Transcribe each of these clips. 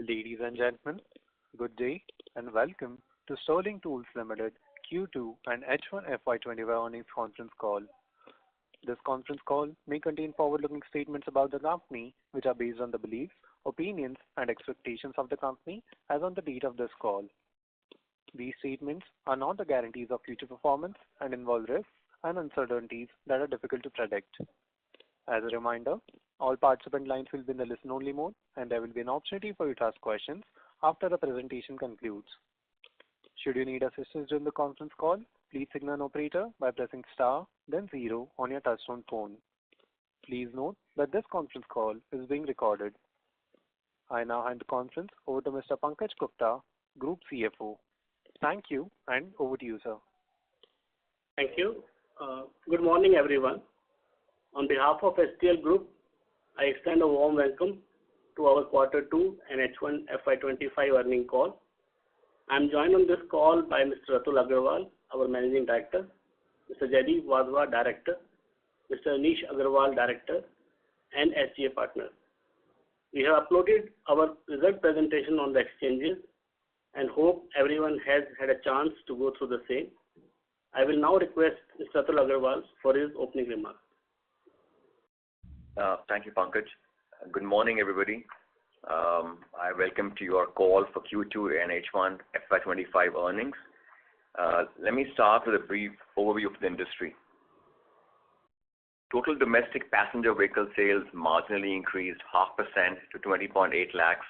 Ladies and gentlemen, good day and welcome to Sterling Tools Limited Q2 and H1 FY25 earnings conference call. This conference call may contain forward-looking statements about the company, which are based on the beliefs, opinions, and expectations of the company as on the date of this call. These statements are not the guarantees of future performance and involve risks and uncertainties that are difficult to predict. As a reminder, all participant lines will be in the listen-only mode, and there will be an opportunity for you to ask questions after the presentation concludes. Should you need assistance during the conference call, please signal an operator by pressing star, then 0 on your touchtone phone. Please note that this conference call is being recorded. I now hand the conference over to Mr. Pankaj Gupta, Group CFO. Thank you, and over to you, sir. Thank you. Good morning, everyone. On behalf of STL Group, I extend a warm welcome to our Q2 and H1 FY25 earnings call. I am joined on this call by Mr. Atul Agarwal, our Managing Director, Mr. Jaideep Wadhwa, Director, Mr. Anish Agarwal, Director, and SGA Partner. We have uploaded our result presentation on the exchanges and hope everyone has had a chance to go through the same. I will now request Mr. Atul Agarwal for his opening remarks. Thank you, Pankaj. Good morning, everybody. I welcome to your call for Q2 and H1 FY25 earnings. Let me start with a brief overview of the industry. Total domestic passenger vehicle sales marginally increased 0.5% to 20.8 lakhs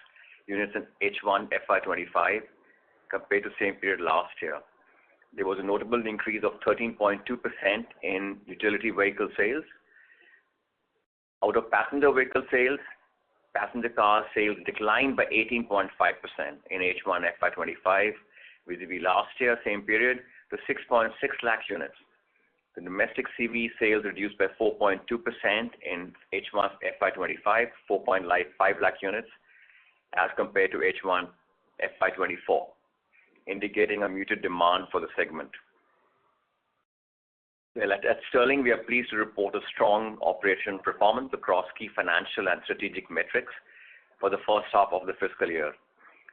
units in H1 FY25 compared to the same period last year. There was a notable increase of 13.2% in utility vehicle sales. Out of passenger vehicle sales, passenger car sales declined by 18.5% in H1 FY25 vis-a-vis last year, same period, to 6.6 lakh units. The domestic CV sales reduced by 4.2% in H1 FY25, 4.5 lakh units, as compared to H1 FY24, indicating a muted demand for the segment. Well, at Sterling, we are pleased to report a strong operation performance across key financial and strategic metrics for the first half of the fiscal year.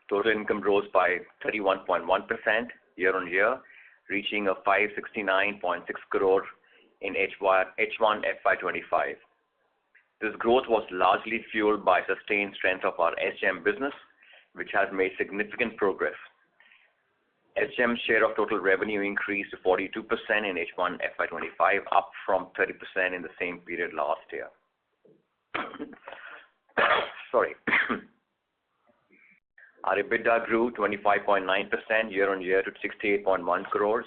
Total income rose by 31.1% year-on-year, reaching a 569.6 crore in H1 FY25. This growth was largely fueled by sustained strength of our SGM business, which has made significant progress. SGM's share of total revenue increased to 42% in H1 FY25, up from 30% in the same period last year. Our EBITDA grew 25.9% year-on-year to 68.1 crores,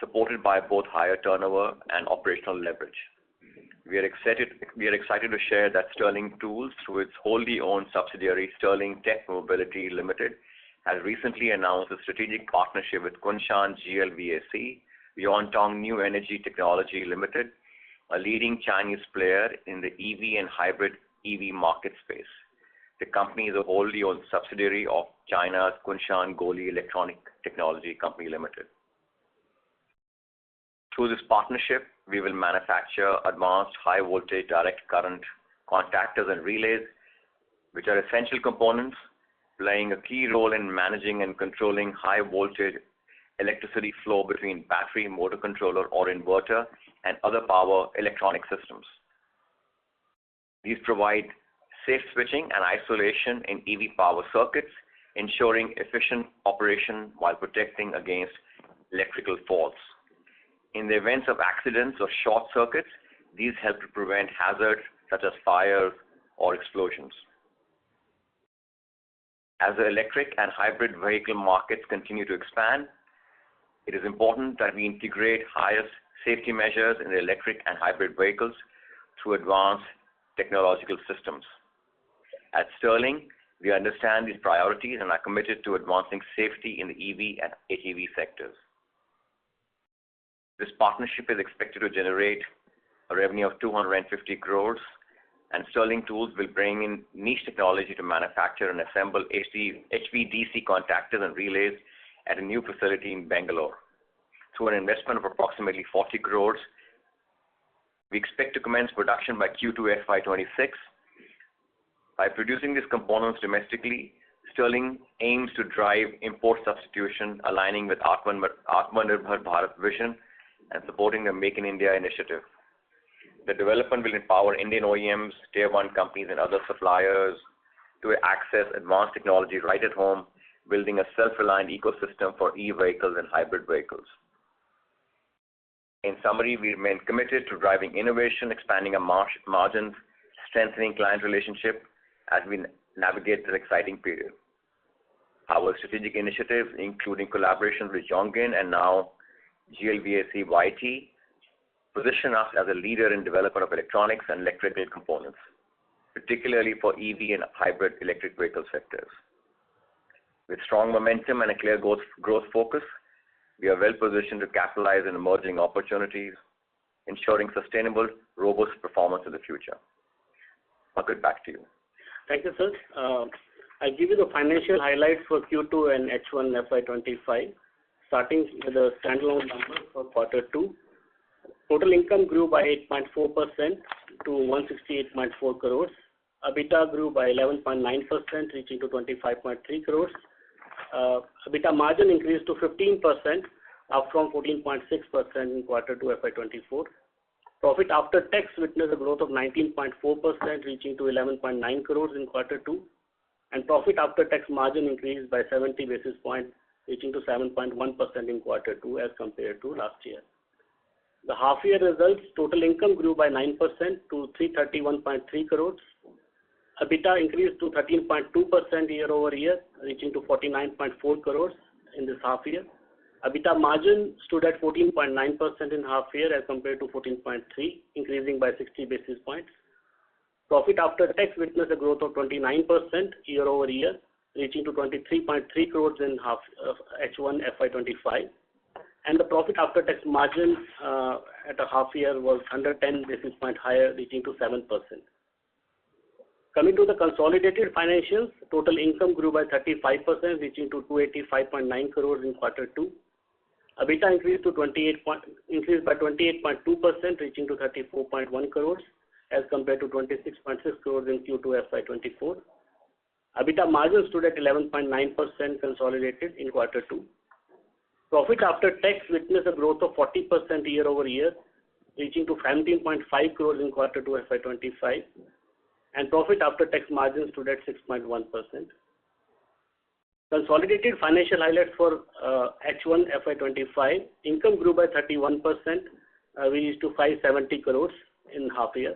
supported by both higher turnover and operational leverage. We are excited to share that Sterling Tools, through its wholly owned subsidiary Sterling Tech Mobility Limited, has recently announced a strategic partnership with Kunshan GLVAC, Yuantong New Energy Technology Limited, a leading Chinese player in the EV and hybrid EV market space. The company is a wholly owned subsidiary of China's Kunshan Goli Electronic Technology Company Limited. Through this partnership, we will manufacture advanced high-voltage direct current contactors and relays, which are essential components playing a key role in managing and controlling high-voltage electricity flow between battery, motor controller, or inverter and other power electronic systems. These provide safe switching and isolation in EV power circuits, ensuring efficient operation while protecting against electrical faults. In the events of accidents or short circuits, these help to prevent hazards such as fires or explosions. As the electric and hybrid vehicle markets continue to expand, it is important that we integrate highest safety measures in the electric and hybrid vehicles through advanced technological systems. At Sterling, we understand these priorities and are committed to advancing safety in the EV and HEV sectors. This partnership is expected to generate a revenue of 250 crores, and Sterling Tools will bring in niche technology to manufacture and assemble HVDC contactors and relays at a new facility in Bangalore. Through an investment of approximately 40 crores, we expect to commence production by Q2 FY26. By producing these components domestically, Sterling aims to drive import substitution, aligning with Atmanirbhar Bharat vision and supporting the Make in India initiative. The development will empower Indian OEMs, Tier 1 companies, and other suppliers to access advanced technology right at home, building a self-reliant ecosystem for e-vehicles and hybrid vehicles. In summary, we remain committed to driving innovation, expanding our margins, strengthening client relationship as we navigate this exciting period. Our strategic initiatives, including collaborations with Yongin and now GLVAC YT, position us as a leader in development of electronics and electrical components, particularly for EV and hybrid electric vehicle sectors. With strong momentum and a clear growth focus, we are well positioned to capitalize on emerging opportunities, ensuring sustainable, robust performance in the future. Pankaj, back to you. Thank you, sir. I'll give you the financial highlights for Q2 and H1 FY25, starting with the standalone numbers for Q2. Total income grew by 8.4% to 168.4 crores. EBITDA grew by 11.9%, reaching to 25.3 crores. EBITDA margin increased to 15%, up from 14.6% in Q2 FY24. Profit after tax witnessed a growth of 19.4%, reaching to 11.9 crores in Q2, and profit after tax margin increased by 70 basis points, reaching to 7.1% in Q2 as compared to last year. The half-year results, total income grew by 9% to 331.3 crores. EBITDA increased to 13.2% year-over-year, reaching to 49.4 crores in this half-year. EBITDA margin stood at 14.9% in half-year as compared to 14.3%, increasing by 60 basis points. Profit after tax witnessed a growth of 29% year-over-year, reaching to 23.3 crores in H1 FY25. And the profit after tax margin at a half-year was 110 basis points higher, reaching to 7%. Coming to the consolidated financials, total income grew by 35%, reaching to 285.9 crores in Q2. EBITDA increased by 28.2%, reaching to 34.1 crores as compared to 26.6 crores in Q2 FY24. EBITDA margin stood at 11.9% consolidated in Q2. Profit after tax witnessed a growth of 40% year-over-year, reaching to 17.5 crores in Q2 FY25, and profit after tax margin stood at 6.1%. Consolidated financial highlights for H1 FY25, income grew by 31%, we reached to 570 crores in half year.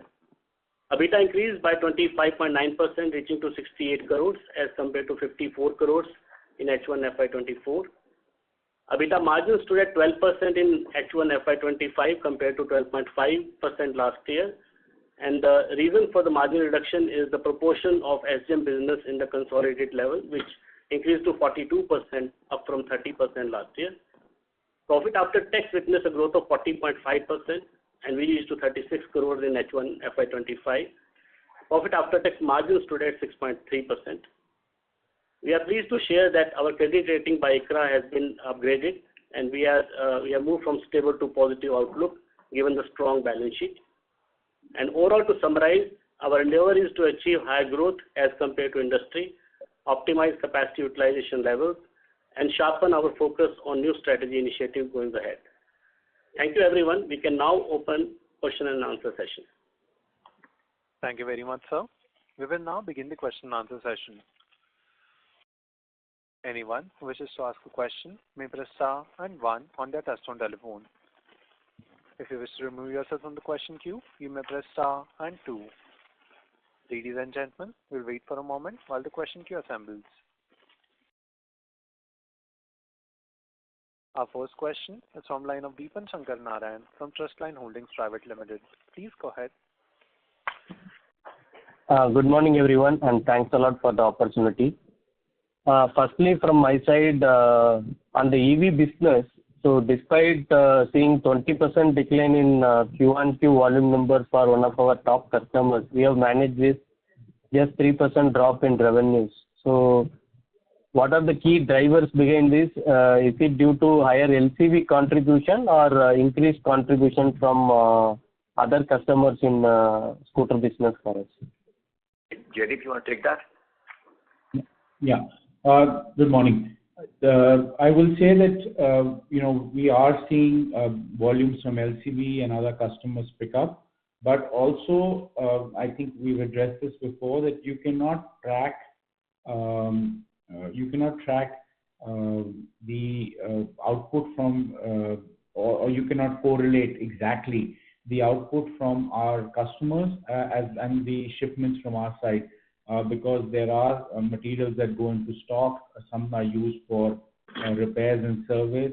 EBITDA increased by 25.9%, reaching to 68 crores as compared to 54 crores in H1 FY24. EBITDA margin stood at 12% in H1 FY25 compared to 12.5% last year. And the reason for the margin reduction is the proportion of SGM business in the consolidated level, which increased to 42%, up from 30% last year. Profit after tax witnessed a growth of 40.5%, and we reached to 36 crores in H1 FY25. Profit after tax margin stood at 6.3%. We are pleased to share that our credit rating by ICRA has been upgraded, and we have moved from stable to positive outlook given the strong balance sheet. And overall, to summarize, our endeavor is to achieve higher growth as compared to industry, optimize capacity utilization levels, and sharpen our focus on new strategy initiatives going ahead. Thank you, everyone. We can now open question and answer session. Thank you very much, sir. We will now begin the question and answer session. Anyone who wishes to ask a question may press star and 1 on their touchtone telephone. If you wish to remove yourself from the question queue, you may press star and 2. Ladies and gentlemen, we'll wait for a moment while the question queue assembles. Our first question is from line of Deepan Shankar Narayan from Trustline Holdings Private Limited. Please go ahead. Good morning, everyone, and thanks a lot for the opportunity. Firstly, from my side, on the EV business, so despite seeing 20% decline in Q1 volume numbers for one of our top customers, we have managed with just 3% drop in revenues. So what are the key drivers behind this? Is it due to higher LCV contribution or increased contribution from other customers in scooter business for us? Jaideep, you want to take that? Yeah. Good morning. I will say that, we are seeing volumes from LCV and other customers pick up, but also, I think we've addressed this before, that you cannot track the output from, or you cannot correlate exactly the output from our customers and the shipments from our side. Because there are materials that go into stock, some are used for repairs and service,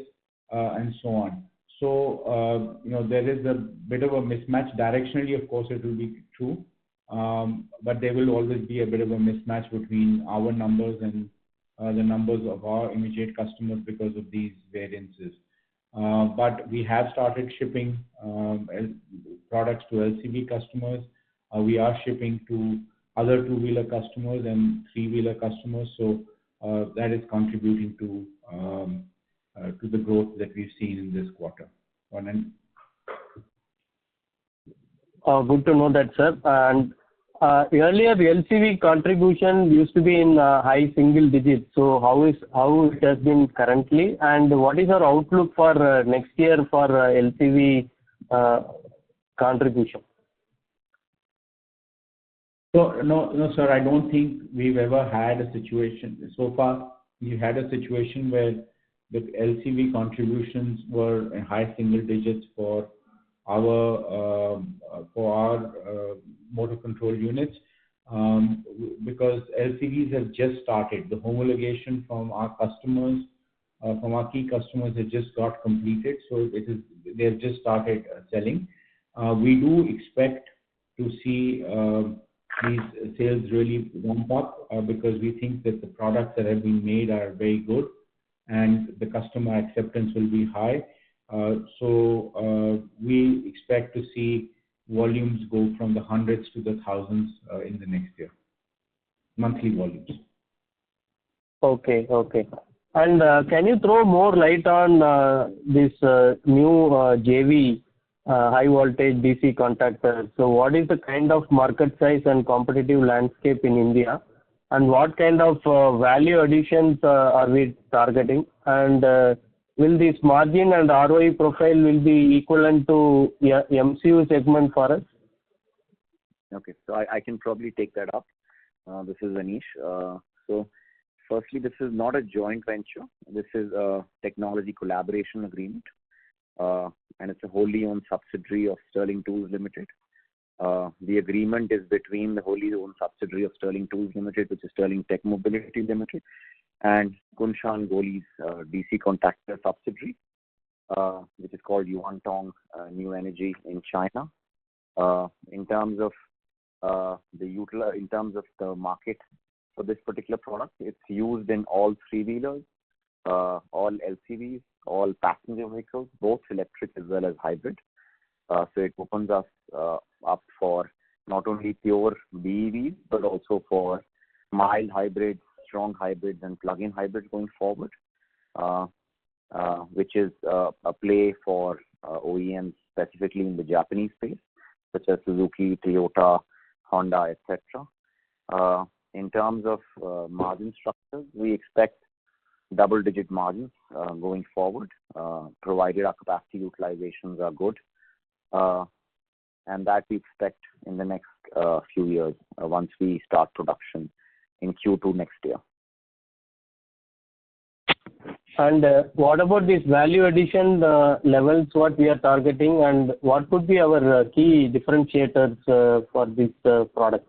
and so on. So, there is a bit of a mismatch. Directionally, of course, it will be true, but there will always be a bit of a mismatch between our numbers and the numbers of our immediate customers because of these variances. But we have started shipping products to LCV customers. We are shipping to other two-wheeler customers and three-wheeler customers, so that is contributing to the growth that we've seen in this quarter. Good to know that, sir. And earlier, the LCV contribution used to be in high single digits. So how it has been currently, and what is our outlook for next year for LCV contribution? So, no, sir, I don't think we've ever had a situation. So far, we had a situation where the LCV contributions were in high single digits for our motor control units, because LCVs have just started. The homologation from our customers, from our key customers, has just got completed, so they've just started selling. We do expect to see these sales really ramp up because we think that the products that have been made are very good and the customer acceptance will be high. So we expect to see volumes go from the hundreds to the thousands in the next year, monthly volumes. Okay. And can you throw more light on this new JV high voltage DC contactors? So what is the kind of market size and competitive landscape in India, and what kind of value additions are we targeting? And will this margin and ROE profile will be equivalent to MCU segment for us? Okay, so I can probably take that up. This is Anish. So firstly, this is not a joint venture. This is a technology collaboration agreement, and it's a wholly owned subsidiary of Sterling Tools Limited. The agreement is between the wholly owned subsidiary of Sterling Tools Limited, which is Sterling Tech Mobility Limited, and Kunshan Goli's DC contactor subsidiary, which is called Yuantong New Energy in China. In terms of the market for this particular product, it's used in all three-wheelers, all LCVs, all passenger vehicles, both electric as well as hybrid. So it opens us up for not only pure BEVs, but also for mild hybrids, strong hybrids, and plug-in hybrids going forward, which is a play for OEMs specifically in the Japanese space, such as Suzuki, Toyota, Honda, etc. In terms of margin structures, we expect double-digit margins going forward, provided our capacity utilizations are good, and that we expect in the next few years once we start production in Q2 next year. And what about this value addition levels, what we are targeting, and what could be our key differentiators for this product?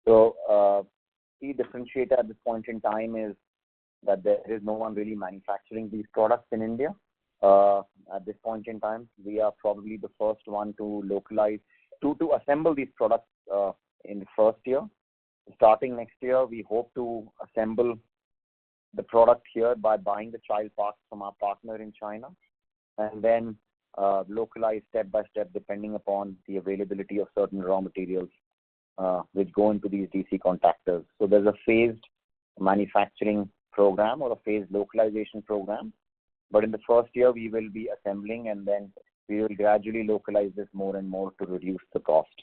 So, key differentiator at this point in time is that there is no one really manufacturing these products in India. At this point in time, we are probably the first one to localize, to assemble these products in the first year. Starting next year, we hope to assemble the product here by buying the child parts from our partner in China, and then localize step by step depending upon the availability of certain raw materials which go into these DC contactors. So there's a phased manufacturing program or a phased localization program. But in the first year, we will be assembling, and then we will gradually localize this more and more to reduce the cost.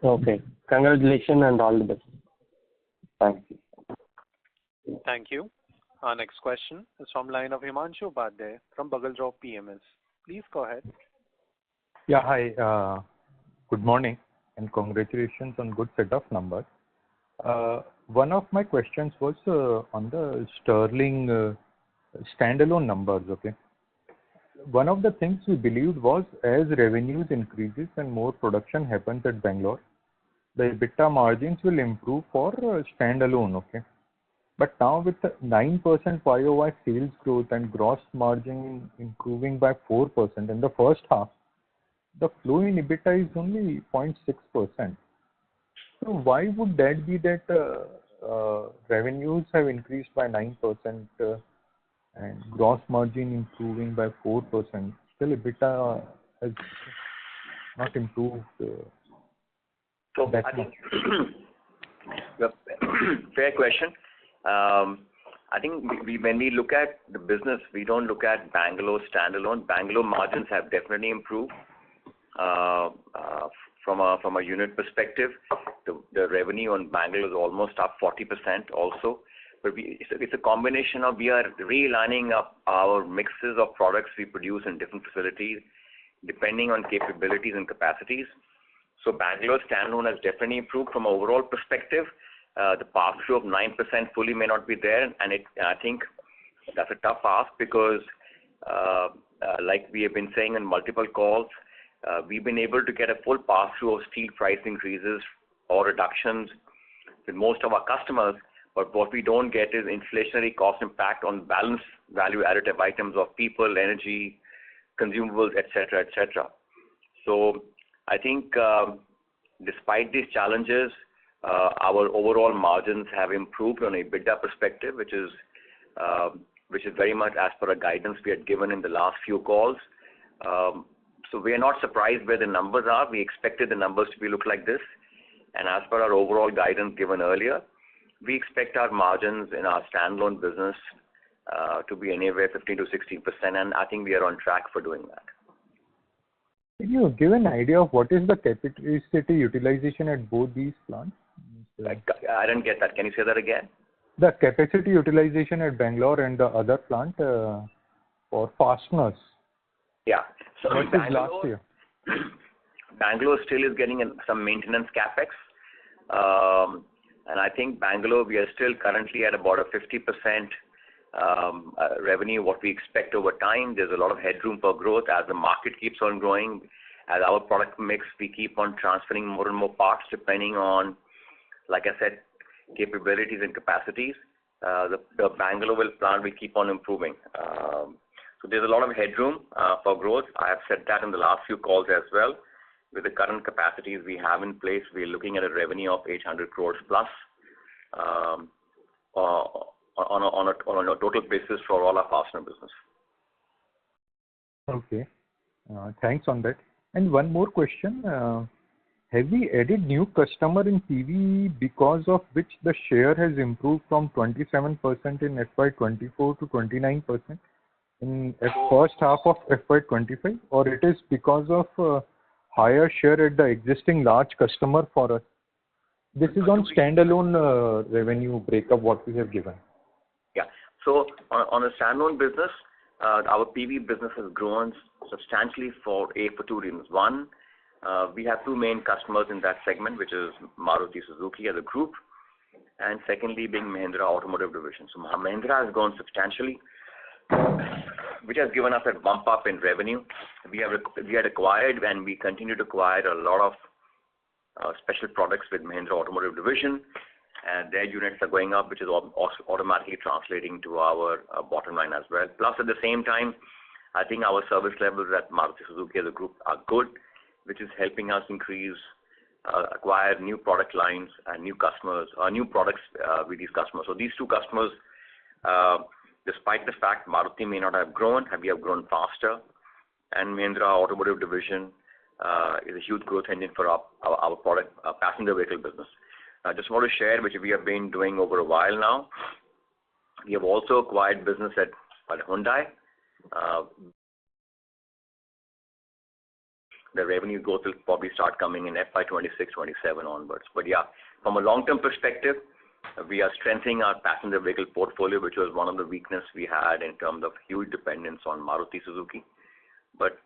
Okay. Congratulations and all the best. Thank you. Thank you. Our next question is from line of Himanshu Upadhyay from Bagal PMS. Please go ahead. Yeah, hi. Good morning and congratulations on good set of numbers. One of my questions was on the Sterling standalone numbers, okay? One of the things we believed was as revenues increases and more production happens at Bangalore, the EBITDA margins will improve for standalone, okay? But now with the 9% YOY sales growth and gross margin improving by 4% in the first half, the flow in EBITDA is only 0.6%. So why would that be that revenues have increased by 9% and gross margin improving by 4%? Still EBITDA has not improved so that I much. think fair question. I think when we look at the business, we don't look at Bangalore standalone. Bangalore margins have definitely improved from a unit perspective. The revenue on Bangalore is almost up 40% also. But it's a combination of we are realigning up our mixes of products we produce in different facilities depending on capabilities and capacities. So Bangalore standalone has definitely improved from an overall perspective. The pass-through of 9% fully may not be there, and I think that's a tough ask because, like we have been saying in multiple calls, we've been able to get a full pass-through of steel price increases or reductions with most of our customers, but what we don't get is inflationary cost impact on balanced value additive items of people, energy, consumables, etc., etc. So I think despite these challenges, our overall margins have improved on a EBITDA perspective, which is very much as per a guidance we had given in the last few calls. So we are not surprised where the numbers are. We expected the numbers to look like this, and as per our overall guidance given earlier, we expect our margins in our standalone business to be anywhere 15 to 16%, and I think we are on track for doing that. Can you give an idea of what is the capacity utilization at both these plants? I didn't get that. Can you say that again? The capacity utilization at Bangalore and the other plant for fasteners. Yeah. So what is last year? Bangalore still is getting some maintenance capex. And I think Bangalore, we are still currently at about a 50% revenue, what we expect over time. There's a lot of headroom for growth as the market keeps on growing. As our product mix, we keep on transferring more and more parts depending on, like I said, capabilities and capacities. The Bangalore plant will keep on improving. So there's a lot of headroom for growth. I have said that in the last few calls as well. With the current capacities we have in place, we're looking at a revenue of 800 crores plus on a total basis for all our fastener business. Okay. Thanks on that. And one more question. Have we added new customer in PV because of which the share has improved from 27% in FY24 to 29% in first half of FY25? Or it is because of higher share at the existing large customer for us? This is on standalone revenue breakup what we have given. Yeah. So on a standalone business, our PV business has grown substantially for two reasons. One, we have two main customers in that segment, which is Maruti Suzuki as a group, and secondly being Mahindra Automotive Division. So Mahindra has grown substantially, which has given us a bump up in revenue. We had acquired and we continue to acquire a lot of special products with Mahindra Automotive Division, and their units are going up, which is automatically translating to our bottom line as well. Plus, at the same time, I think our service levels at Maruti Suzuki as a group are good, which is helping us acquire new product lines and new customers, new products with these customers. So these two customers, despite the fact Maruti may not have grown, we have grown faster, and Mahindra Automotive Division is a huge growth engine for our product passenger vehicle business. I just want to share, which we have been doing over a while now. We have also acquired business at Hyundai. The revenue growth will probably start coming in FY26, 27 onwards. But yeah, from a long-term perspective, We are strengthening our passenger vehicle portfolio, which was one of the weakness we had in terms of huge dependence on Maruti Suzuki. But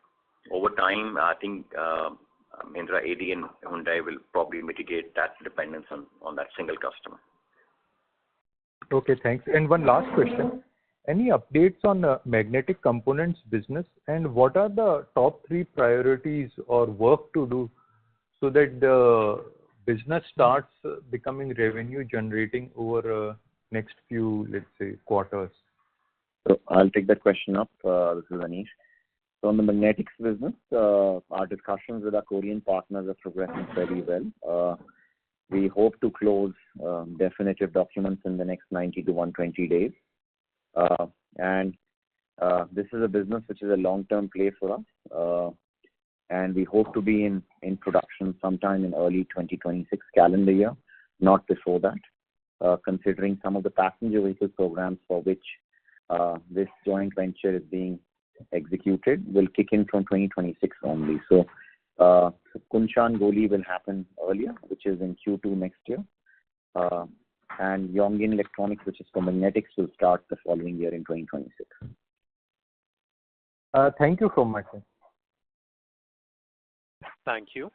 over time, I think Mahindra AD and Hyundai will probably mitigate that dependence on that single customer. Okay, thanks. And one last question. Any updates on magnetic components business, and what are the top 3 priorities or work to do so that the business starts becoming revenue generating over next few, let's say, quarters? So I'll take that question up. This is Anish. So on the magnetics business, our discussions with our Korean partners are progressing very well. We hope to close definitive documents in the next 90 to 120 days. And this is a business which is a long-term play for us. And we hope to be in production sometime in early 2026 calendar year, not before that, considering some of the passenger vehicle programs for which this joint venture is being executed will kick in from 2026 only. So Kunshan Goli will happen earlier, which is in Q2 next year. And Yongin Electronics, which is for magnetics, will start the following year in 2026. Thank you so much. Thank you.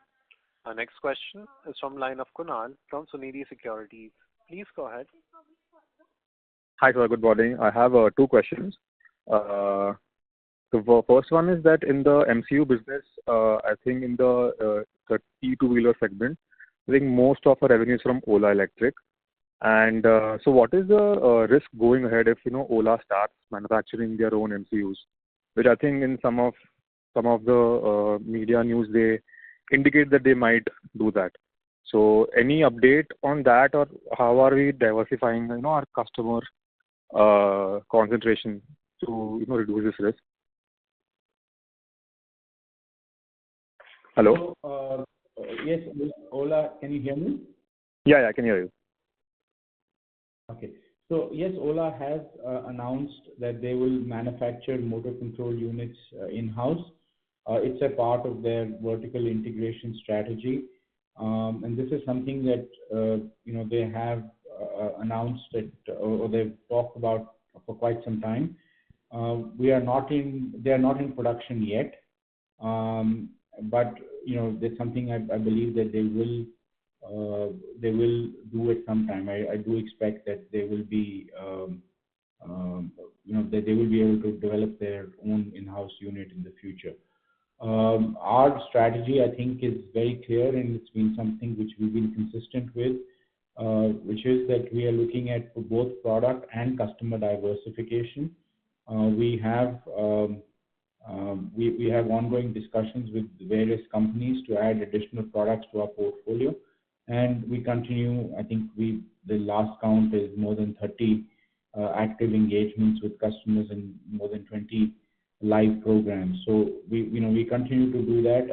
Our next question is from line of Kunal from Sunidhi Securities. Please go ahead. Hi, sir. Good morning. I have 2 questions. The first one is that in the MCU business, I think in the e-two-wheeler segment, I think most of our revenue is from Ola Electric. And so what is the risk going ahead if, Ola starts manufacturing their own MCUs, which I think in some of the media news, they indicate that they might do that. So any update on that, or how are we diversifying, our customer concentration to, reduce this risk? Hello? So, yes, Ola, can you hear me? Yeah, I can hear you. Okay. So yes, Ola has announced that they will manufacture motor control units in-house. It's a part of their vertical integration strategy. And this is something that, they have announced it, or they've talked about for quite some time. They are not in production yet. But there's something I believe that they will do it sometime. I do expect that they will be that they will be able to develop their own in-house unit in the future. Our strategy, I think, is very clear, and it's been something which we've been consistent with, which is that we are looking at both product and customer diversification. We have ongoing discussions with various companies to add additional products to our portfolio, and we continue. I think the last count is more than 30 active engagements with customers and more than 20 live programs. So we continue to do that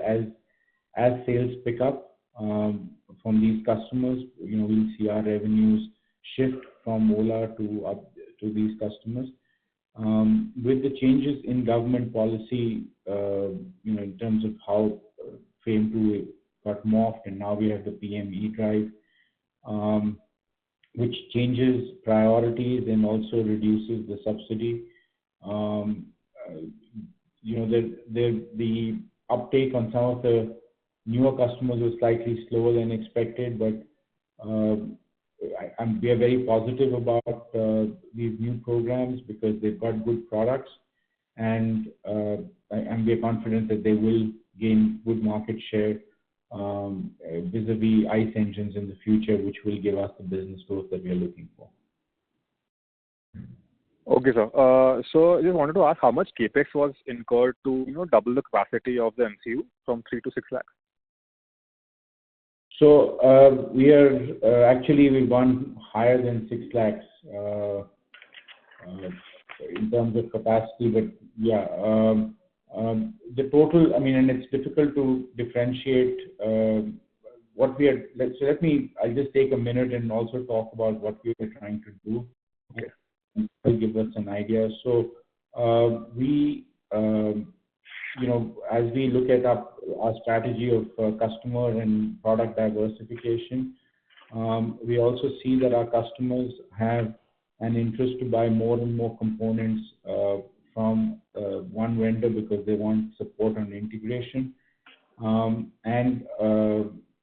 as sales pick up from these customers. We'll see our revenues shift from Ola to these customers. With the changes in government policy, in terms of how FAME 2 got morphed, and now we have the PM E-Drive, which changes priorities and also reduces the subsidy. The uptake on some of the newer customers was slightly slower than expected, but we are very positive about these new programs because they've got good products, and we are confident that they will gain good market share vis-a-vis ICE engines in the future, which will give us the business growth that we are looking for. Okay, sir. So I just wanted to ask how much capex was incurred to double the capacity of the MCU from 3 to 6 lakhs. So we've gone higher than 6 lakhs in terms of capacity, but yeah, the total. And it's difficult to differentiate what we are. I'll just take a minute and also talk about what we are trying to do. Okay. To give us an idea. So as we look at our strategy of customer and product diversification, We also see that our customers have an interest to buy more and more components from one vendor because they want support on integration. And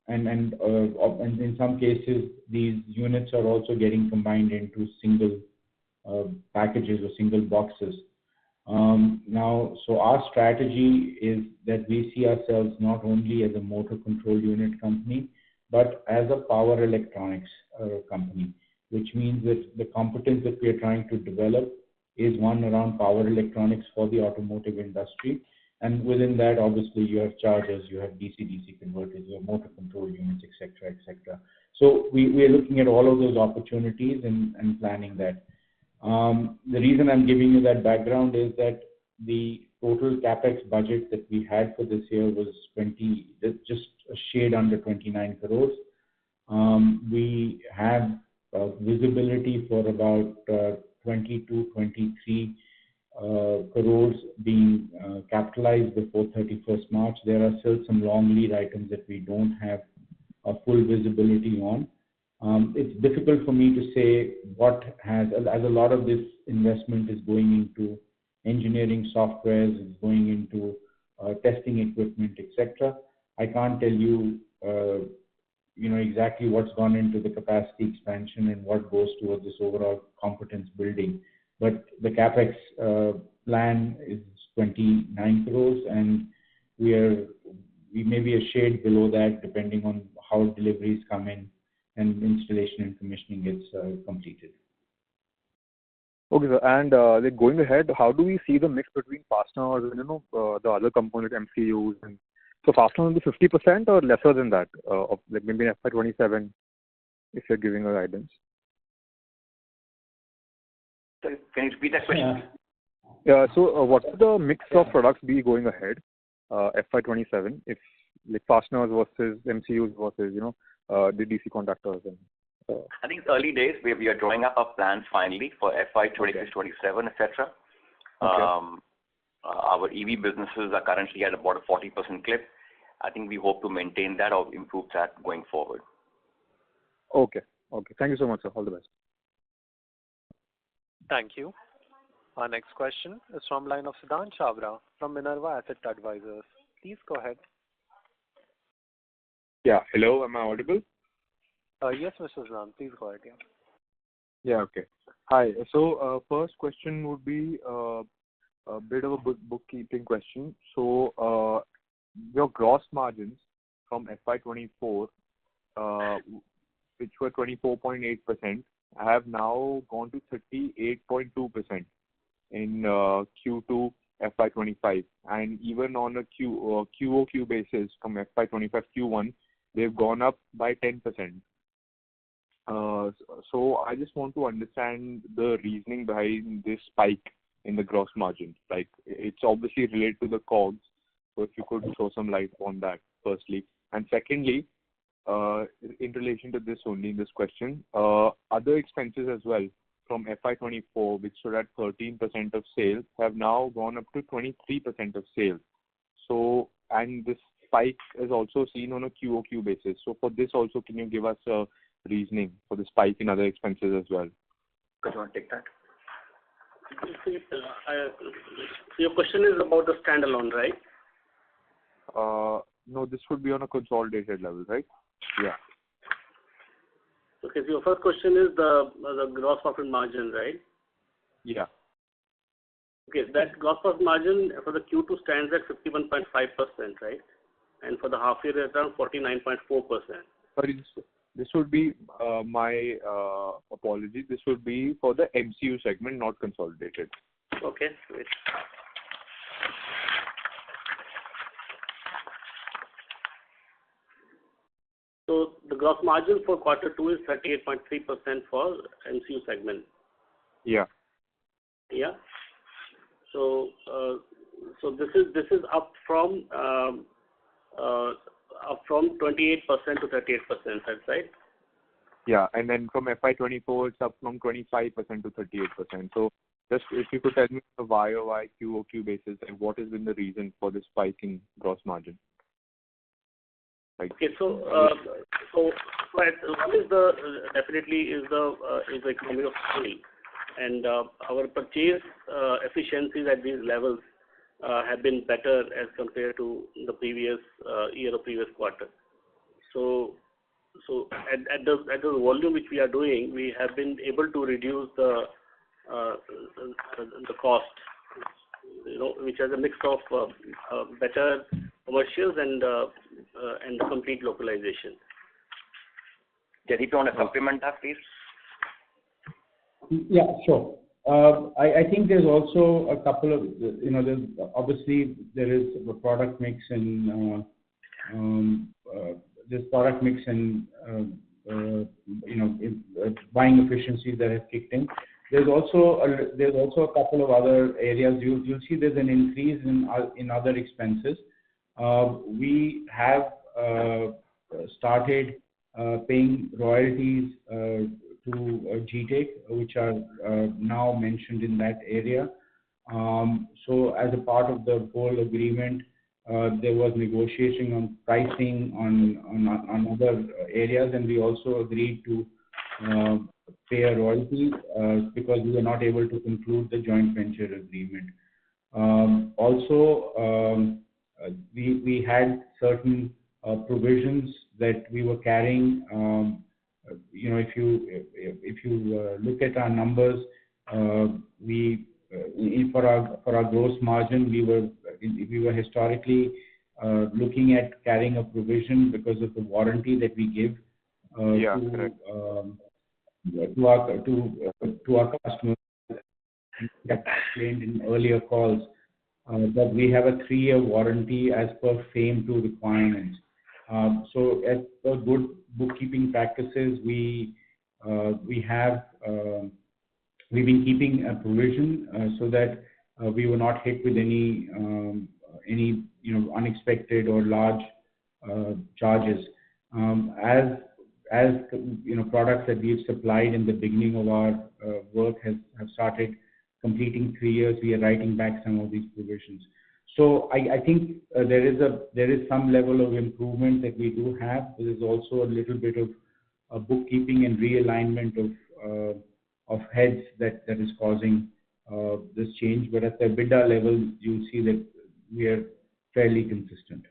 in some cases, these units are also getting combined into single packages or single boxes. So our strategy is that we see ourselves not only as a motor control unit company, but as a power electronics company, which means that the competence that we are trying to develop is one around power electronics for the automotive industry. And within that, obviously, you have chargers, you have DC-DC converters, you have motor control units, etc., etc. So we are looking at all of those opportunities and planning that. The reason I'm giving you that background is that the total capex budget that we had for this year was just a shade under 29 crores. We have visibility for about 22, 23 crores being capitalized before 31st March. There are still some long lead items that we don't have a full visibility on. It's difficult for me to say as a lot of this investment is going into engineering softwares, is going into testing equipment, etc. I can't tell you, exactly what's gone into the capacity expansion and what goes towards this overall competence building. But the capex plan is 29 crores, and we may be a shade below that depending on how deliveries come in and installation and commissioning gets completed. Okay, sir. And going ahead, how do we see the mix between fasteners and the other component MCUs? And so fasteners will be 50% or lesser than that, of like maybe in FY27, if you're giving a guidance. So can you repeat that question? Yeah. So what will the mix of products be going ahead, FY27, if like fasteners versus MCUs versus the DC contactors? And I think it's early days. We are drawing up our plans finally for FY26, 27, etc. Our EV businesses are currently at about a 40% clip. I think we hope to maintain that or improve that going forward. Okay. Thank you so much, sir. All the best. Thank you. Our next question is from line of Siddhant Chavra from Minerva Asset Advisors. Please go ahead. Yeah. Hello. Am I audible? Yes, Mr. Siddhant. Please go ahead. Yeah. Okay. Hi. So first question would be a bit of a bookkeeping question. So your gross margins from FY24, which were 24.8%, have now gone to 38.2% in Q2 FY25, and even on a QOQ basis from FY25 Q1, they've gone up by 10%. So I just want to understand the reasoning behind this spike in the gross margin. Like, it's obviously related to the COGS, so if you could throw some light on that firstly. And secondly, in relation to this only, this question, other expenses as well from FY24, which stood at 13% of sales, have now gone up to 23% of sales. So, and this spike is also seen on a QOQ basis. So for this also, can you give us a reasoning for the spike in other expenses as well? Do you want to take that? Your question is about the standalone, right? No, this would be on a consolidated level, right? Yeah. Okay, so your first question is the gross profit margin, right? Yeah. Okay, that gross profit margin for the Q2 stands at 51.5%, right? And for the half year, it's around 49.4%. Sorry, this would be my apology. This would be for the MCU segment, not consolidated. Okay, wait. So the gross margin for quarter 2 is 38.3% for MCU segment. Yeah. Yeah. So this is up from 28% to 38%. That's right. Yeah, and then from FY24, it's up from 25% to 38%. So just if you could tell me the YOY QOQ basis, and what has been the reason for this spike in gross margin? Like, Okay. One is definitely is the economy of scale, and our purchase efficiencies at these levels have been better as compared to the previous year or previous quarter. So at the volume which we are doing, we have been able to reduce the cost, which has a mix of better commercials and complete localization. Jaideep, you want to supplement that, please? Yeah, sure. I think there's also a couple of, there's obviously there is a product mix and buying efficiencies that have kicked in. There's also a couple of other areas. You'll see there's an increase in other expenses. We have started paying royalties to GTEC, which are now mentioned in that area. So as a part of the whole agreement, there was negotiation on pricing on other areas, and we also agreed to pay a royalty because we were not able to conclude the joint venture agreement. Also, we had certain provisions that we were carrying. If you look at our numbers, for our gross margin, we were historically looking at carrying a provision because of the warranty that we give to our customers. That explained in earlier calls that we have a 3-year warranty as per FAME2 requirements. So as per good bookkeeping practices, we've been keeping a provision so that we were not hit with any unexpected or large charges. As products that we've supplied in the beginning of our work have started completing 3 years, we are writing back some of these provisions. So I think there is some level of improvement that we do have. There is also a little bit of bookkeeping and realignment of heads that is causing this change. But at the EBITDA level, you'll see that we are fairly consistent.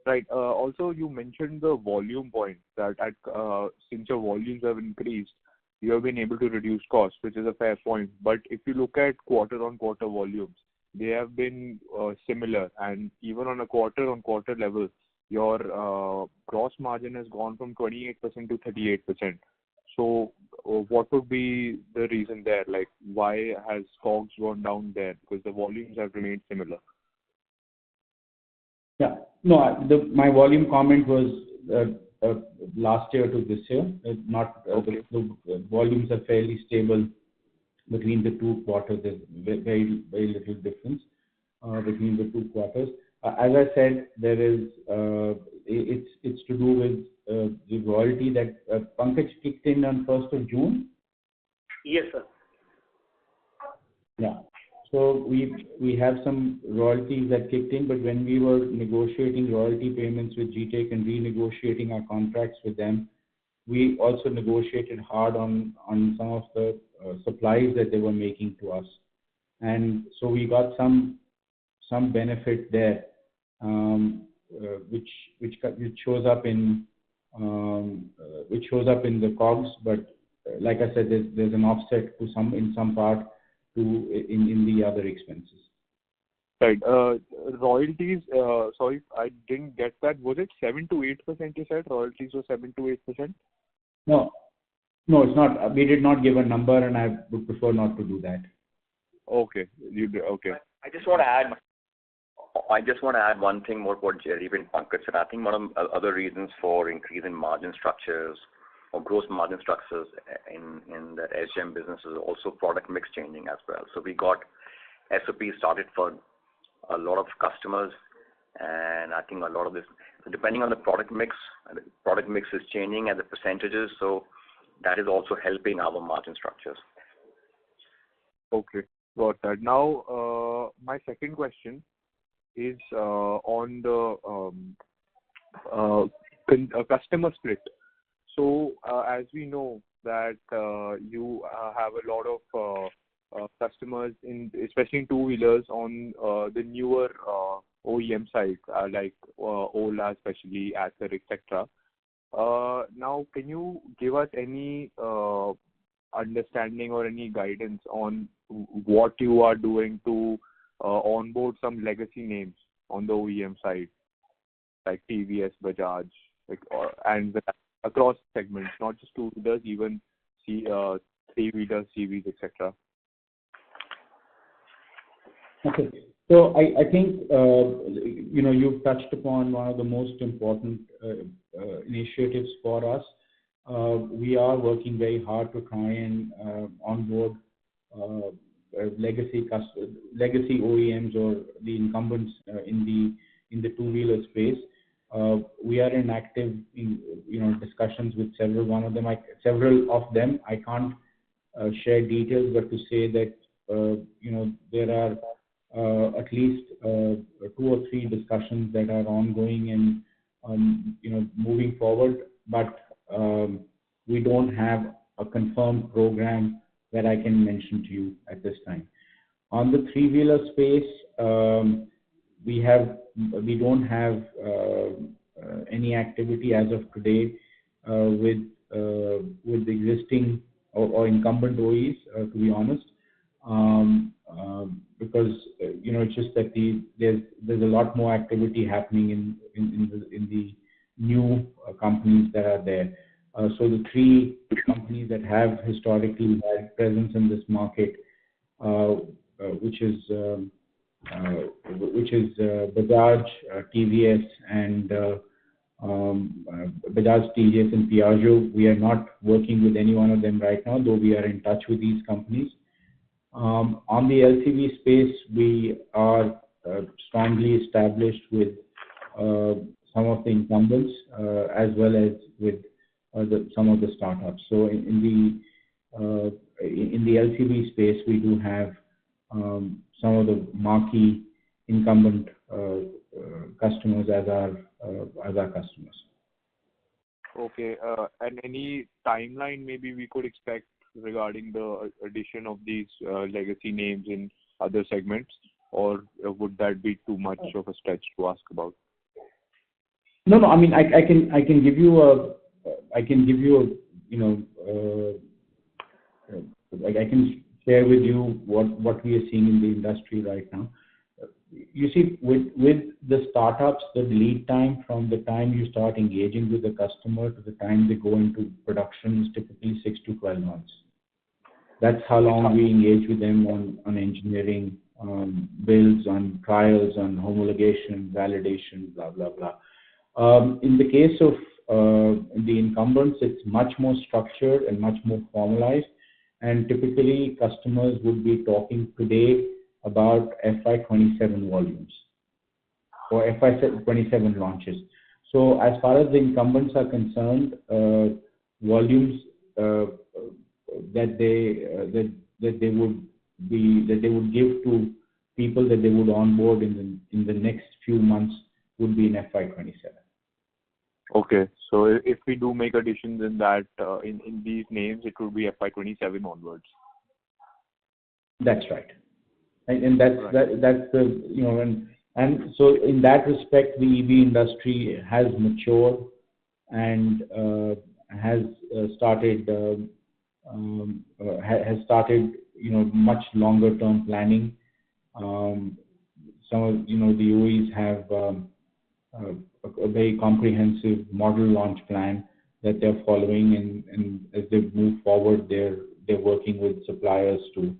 Right. Also, you mentioned the volume point that since your volumes have increased, you have been able to reduce costs, which is a fair point. But if you look at quarter-on-quarter volumes, they have been similar, and even on a quarter-on-quarter level, your gross margin has gone from 28% to 38%. So what would be the reason there? Like, why has COGS gone down there? Because the volumes have remained similar. Yeah. No, my volume comment was last year to this year. The volumes are fairly stable between the 2 quarters. There's very, very little difference between the 2 quarters. As I said, there is it's to do with the royalty that Pankaj kicked in on 1st of June. Yes, sir. Yeah. So we have some royalties that kicked in, but when we were negotiating royalty payments with GTEC and renegotiating our contracts with them, we also negotiated hard on some of the supplies that they were making to us, and so we got some benefit there, which shows up in the COGS. But like I said, there's an offset to in some part in the other expenses. Right. Royalties. Sorry, I didn't get that. Was it 7 to 8%? You said royalties were 7 to 8%. No, it's not. We did not give a number, and I would prefer not to do that. Okay, you do. Okay. I just want to add one thing more what Jaideep and Pankaj said. I think one of the other reasons for increase in margin structures or gross margin structures in the SGM business is also product mix changing as well. So we got SOP started for a lot of customers, and I think a lot of this, depending on the product mix is changing at the percentages, so that is also helping our margin structures. Okay, got that. Now, my second question is on the customer split. So as we know that you have a lot of customers especially in two-wheelers on the newer OEM side, like Ola, especially Ather, etc. Now, can you give us any understanding or any guidance on what you are doing to onboard some legacy names on the OEM side, like TVS, Bajaj, and across segments, not just two-wheelers, even three-wheelers, CVs, etc. Okay. So I think, you've touched upon one of the most important initiatives for us. We are working very hard to try and onboard legacy OEMs or the incumbents in the two-wheeler space. We are in active discussions with several of them. I can't share details, but to say that there are at least 2 or 3 discussions that are ongoing and moving forward, but we don't have a confirmed program that I can mention to you at this time. On the three-wheeler space, we don't have any activity as of today with the existing or incumbent OEs, to be honest, because it's just that there's a lot more activity happening in the new companies that are there. So the 3 companies that have historically had presence in this market, which is Bajaj, TVS, and Bajaj, TVS, and Piaggio. We are not working with any one of them right now, though we are in touch with these companies. On the LCV space, we are strongly established with some of the incumbents as well as with some of the startups. So in the LCV space, we do have some of the marquee incumbent customers as our customers. Okay. And any timeline maybe we could expect regarding the addition of these legacy names in other segments, or would that be too much of a stretch to ask about? No. I mean, I can give you I can share with you what we are seeing in the industry right now. You see, with the startups, the lead time from the time you start engaging with the customer to the time they go into production is typically 6 to 12 months. That's how long we engage with them on engineering, builds, on trials, on homologation, validation, blah, blah, blah. In the case of the incumbents, it's much more structured and much more formalized. And typically, customers would be talking today about FY27 volumes or FY27 launches. So as far as the incumbents are concerned, volumes that they would give to people that they would onboard in the next few months would be in FY27. Okay, so if we do make additions in that in these names, it would be FY27 onwards. That's right, and that's the and so in that respect, the EV industry has matured and has started much longer term planning. Some of the OEs have a very comprehensive model launch plan that they're following, and as they move forward, they're working with suppliers to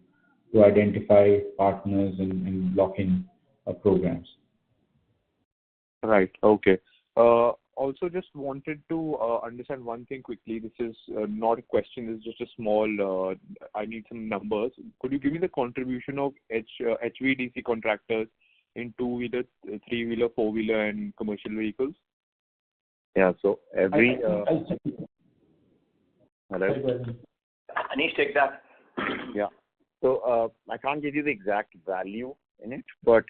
identify partners and lock in programs. Right. Okay. Also, just wanted to understand one thing quickly. This is not a question. It's just a small. I need some numbers. Could you give me the contribution of HVDC contractors in two-wheeler, three-wheeler, four-wheeler, and commercial vehicles? Yeah. So every. Hello. Anish, take that. Yeah. So I can't give you the exact value in it, but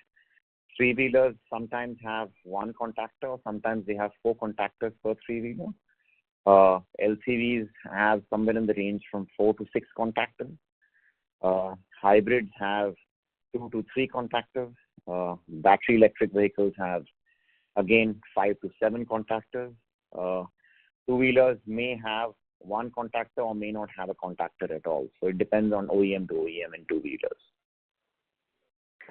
Three-wheelers sometimes have one contactor, sometimes they have 4 contactors per three-wheeler. LCVs have somewhere in the range from 4 to 6 contactors. Hybrids have 2 to 3 contactors. Battery electric vehicles have, again, 5 to 7 contactors. Two-wheelers may have one contactor or may not have a contactor at all. So it depends on OEM to OEM in two-wheelers.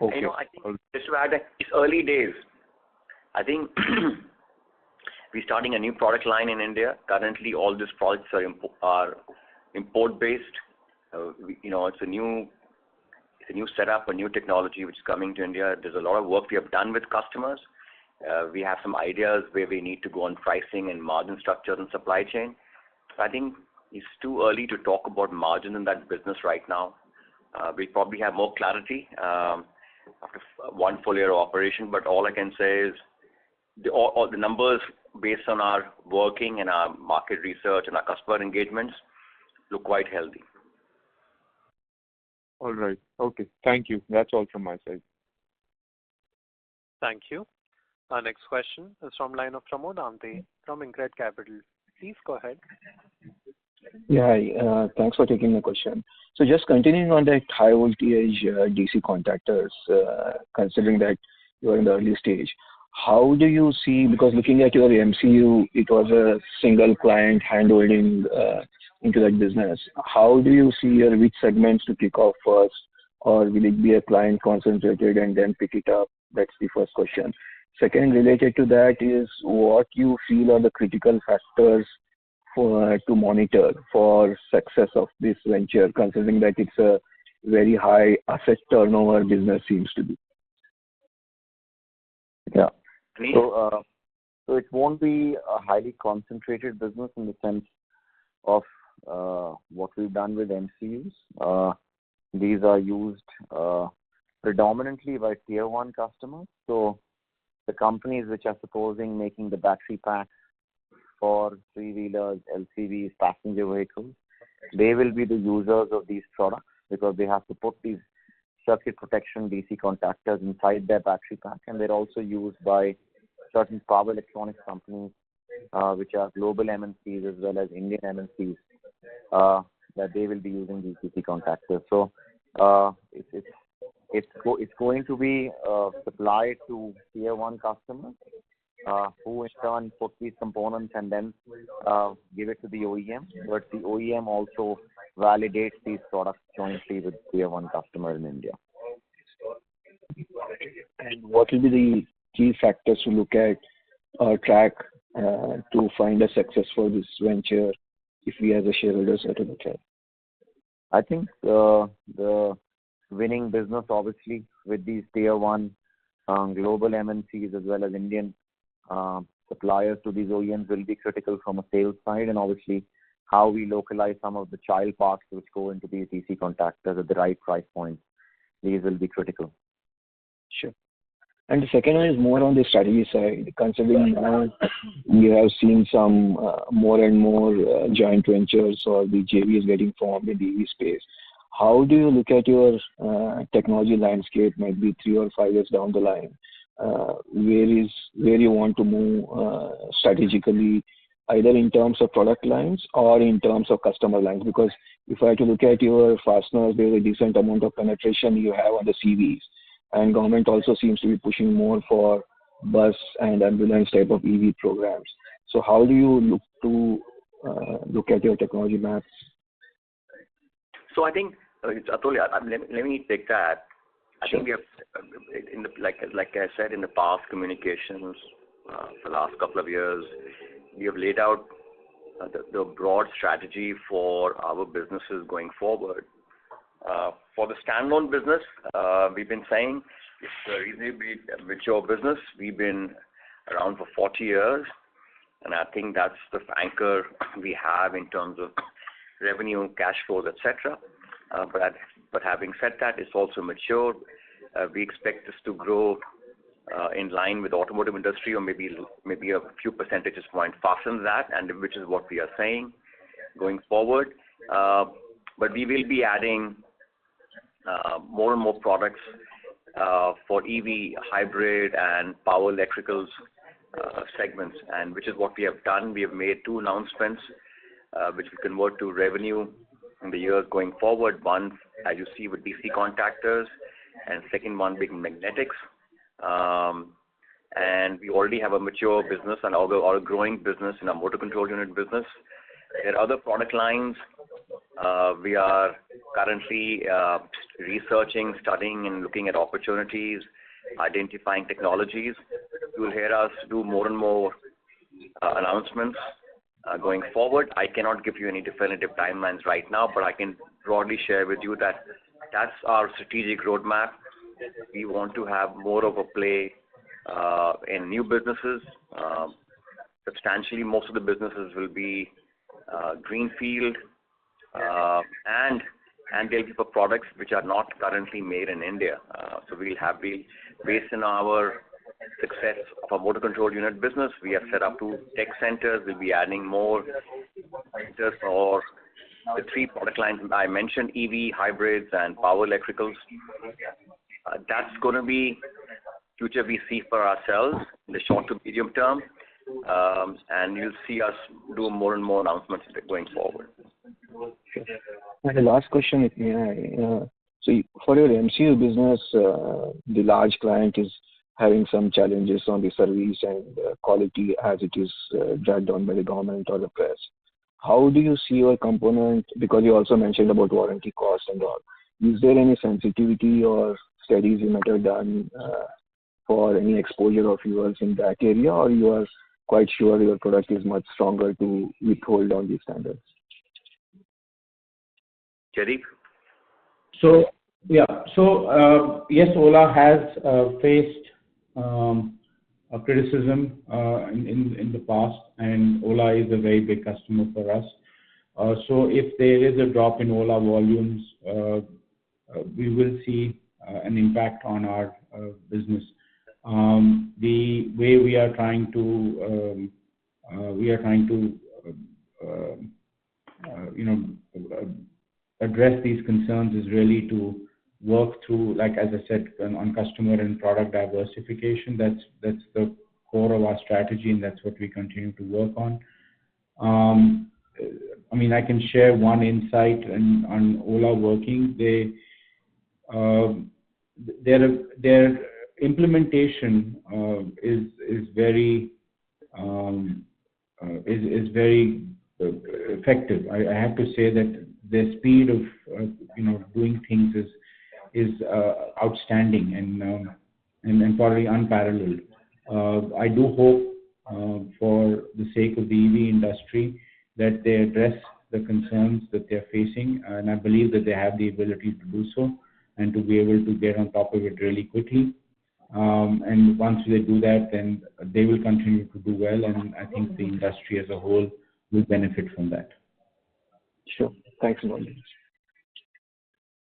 Okay. I think just to add, it's early days. I think we're starting a new product line in India. Currently, all these products are import-based. It's a new setup, a new technology which is coming to India. There's a lot of work we have done with customers. We have some ideas where we need to go on pricing and margin structure and supply chain. I think it's too early to talk about margin in that business right now. We probably have more clarity after one full year of operation, but all I can say is all the numbers based on our working and our market research and our customer engagements look quite healthy. All right. Okay. Thank you. That's all from my side. Thank you. Our next question is from line of Pramod Amte from Incred Capital. Please go ahead. Yeah, hi. Thanks for taking the question. So just continuing on that high voltage DC contactors, considering that you are in the early stage, how do you see, because looking at your MCU, it was a single client handholding into that business. How do you see your which segments to kick off first, or will it be a client concentrated and then pick it up? That's the first question. Second, related to that is what you feel are the critical factors to monitor for success of this venture, considering that it's a very high asset turnover business seems to be. Yeah. So it won't be a highly concentrated business in the sense of what we've done with MCUs. These are used predominantly by tier 1 customers. So the companies which are supposing making the battery packs for three-wheelers, LCVs, passenger vehicles, they will be the users of these products because they have to put these circuit protection DC contactors inside their battery pack, and they're also used by certain power electronics companies, which are global MNCs as well as Indian MNCs, that they will be using these DC contactors. So it's going to be supplied to tier 1 customers who in turn put these components and then give it to the OEM. But the OEM also validates these products jointly with tier 1 customer in India. And what will be the key factors to look at or track to find a success for this venture if we as a shareholders are to look at? I think the winning business, obviously, with these tier 1 global MNCs as well as Indian suppliers to these OEMs will be critical from a sales side, and obviously how we localize some of the child parts which go into these DC contactors at the right price points. These will be critical. Sure. And the second one is more on the strategy side, considering now we have seen some more and more joint ventures or the JVs getting formed in the EV space. How do you look at your technology landscape, maybe 3 or 5 years down the line? Where you want to move strategically, either in terms of product lines or in terms of customer lines? Because if I had to look at your fasteners, there's a decent amount of penetration you have on the CVs, and government also seems to be pushing more for bus and ambulance type of EV programs. So how do you look at your technology maps? So I think, Atul, let me take that. I think we have, like I said, in the past communications for the last couple of years, we have laid out the broad strategy for our businesses going forward. For the standalone business, we've been saying it's a reasonably mature business. We've been around for 40 years, and I think that's the anchor we have in terms of revenue, cash flows, etc. But having said that, it's also mature. We expect this to grow in line with automotive industry, or maybe a few percentage points faster than that, and which is what we are saying going forward. But we will be adding more and more products for EV, hybrid, and power electricals segments, and which is what we have done. We have made two announcements which will convert to revenue in the years going forward. One, as you see, with DC contactors, and second one being magnetics. And we already have a mature business and or a growing business in our motor control unit business. There are other product lines we are currently researching, studying, and looking at opportunities, identifying technologies. You will hear us do more and more announcements going forward. I cannot give you any definitive timelines right now, but I can broadly share with you that that's our strategic roadmap. We want to have more of a play in new businesses. Substantially, most of the businesses will be greenfield, and they'll be for products which are not currently made in India. So based on our success of our motor control unit business, we have set up 2 tech centers. We'll be adding more centers for the 3 product lines I mentioned: EV, hybrids, and power electricals. That's going to be future we see for ourselves in the short to medium term, and you'll see us do more and more announcements going forward. And the last question, if may I, so for your MCU business, the large client is having some challenges on the service and quality as it is dragged on by the government or the press. How do you see your component, because you also mentioned about warranty cost and all, is there any sensitivity or studies you might have done for any exposure of yours in that area, or you are quite sure your product is much stronger to withhold on these standards? Jaideep? So, yeah. So, yes, Ola has faced a criticism in the past, and Ola is a very big customer for us. So if there is a drop in Ola volumes, we will see an impact on our business. The way we are trying to address these concerns is really to work through, like as I said, on customer and product diversification. That's the core of our strategy, and that's what we continue to work on. I mean, I can share one insight on Ola working. Their implementation is very effective. I have to say that the speed of doing things is outstanding and probably unparalleled. I do hope, for the sake of the EV industry, that they address the concerns that they're facing, and I believe that they have the ability to do so and to be able to get on top of it really quickly. And once they do that, then they will continue to do well, and I think the industry as a whole will benefit from that. Sure. Thanks a lot.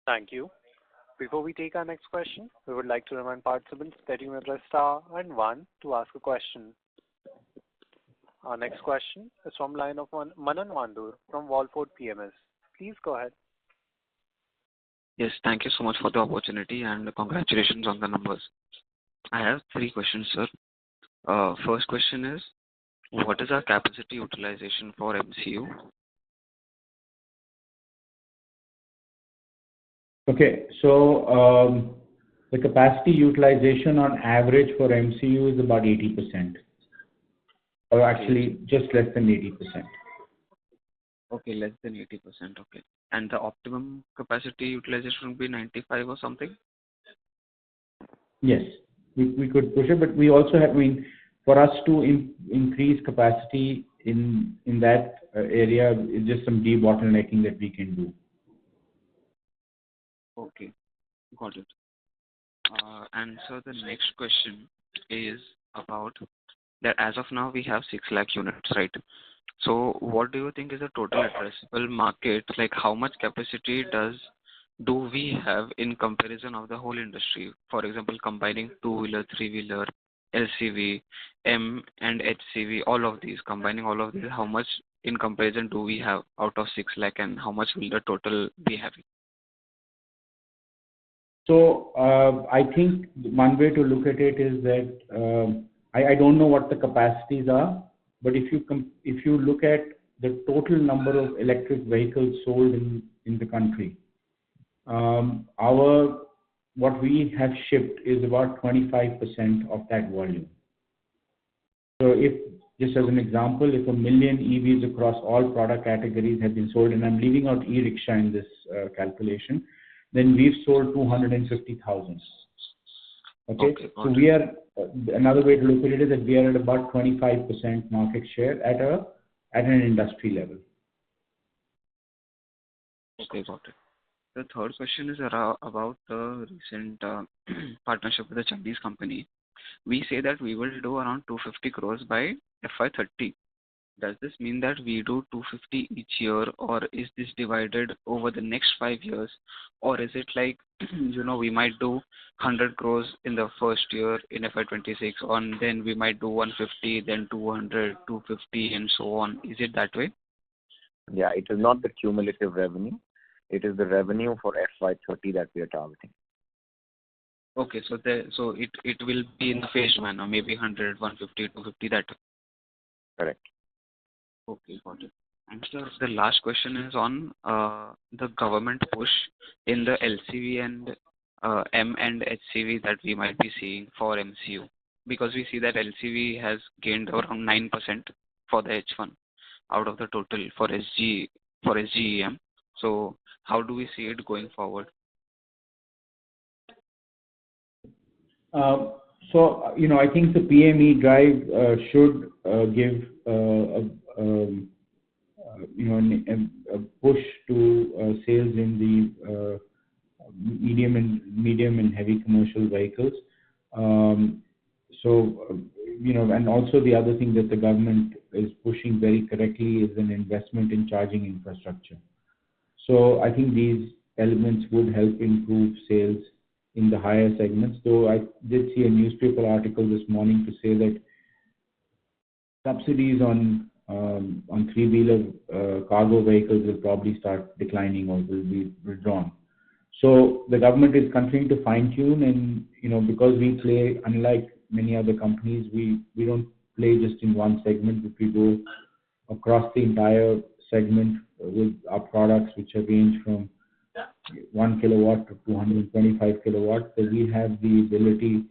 Thank you. Before we take our next question, we would like to remind participants that you may press star and 1 to ask a question. Our next question is from line of Manan Mandur from Wallford PMS. Please go ahead. Yes, thank you so much for the opportunity and congratulations on the numbers. I have 3 questions, sir. First question is, what is our capacity utilization for MCU? Okay, so the capacity utilization on average for MCU is about 80%, or actually just less than 80%. Okay, less than 80%. Okay, and the optimum capacity utilization would be 95 or something? Yes, we could push it, but we also have, I mean, for us to increase capacity in that area, is just some debottlenecking that we can do. Okay, got it. And so the next question is about that as of now we have 6 lakh units, right? So what do you think is the total addressable market? Like how much capacity do we have in comparison of the whole industry? For example, combining 2-wheeler, 3-wheeler, LCV, M and HCV, all of these, combining all of these, how much in comparison do we have out of 6 lakh, and how much will the total be having? So I think one way to look at it is that I don't know what the capacities are, but if you look at the total number of electric vehicles sold in the country, what we have shipped is about 25% of that volume. So if, just as an example, if 1 million EVs across all product categories have been sold, and I'm leaving out e-rickshaw in this calculation, then we've sold 250,000. Okay, so we are, another way to look at it is that we are at about 25% market share at an industry level. Okay, got it. The third question is about the recent partnership with the Chinese company. We say that we will do around 250 crores by FY30. Does this mean that we do 250 each year, or is this divided over the next 5 years? Or is it like, we might do 100 crores in the first year in FY26, and then we might do 150, then 200, 250, and so on? Is it that way? Yeah, it is not the cumulative revenue. It is the revenue for FY30 that we are targeting. Okay, so it will be in a phased manner, maybe 100, 150, 250, that. Correct. Okay, got it. And sir, the last question is on the government push in the LCV and M and HCV that we might be seeing for MCU, because we see that LCV has gained around 9% for the H1 out of the total for SGEM. So how do we see it going forward? So I think the PME drive should give a push to sales in the medium and heavy commercial vehicles. And also the other thing that the government is pushing very correctly is an investment in charging infrastructure. So I think these elements would help improve sales in the higher segments. Though I did see a newspaper article this morning to say that subsidies on three-wheeler cargo vehicles will probably start declining or will be withdrawn. So the government is continuing to fine-tune, and because we play, unlike many other companies, we don't play just in one segment, but we go across the entire segment with our products, which range from 1 kilowatt to 225 kilowatts. So we have the ability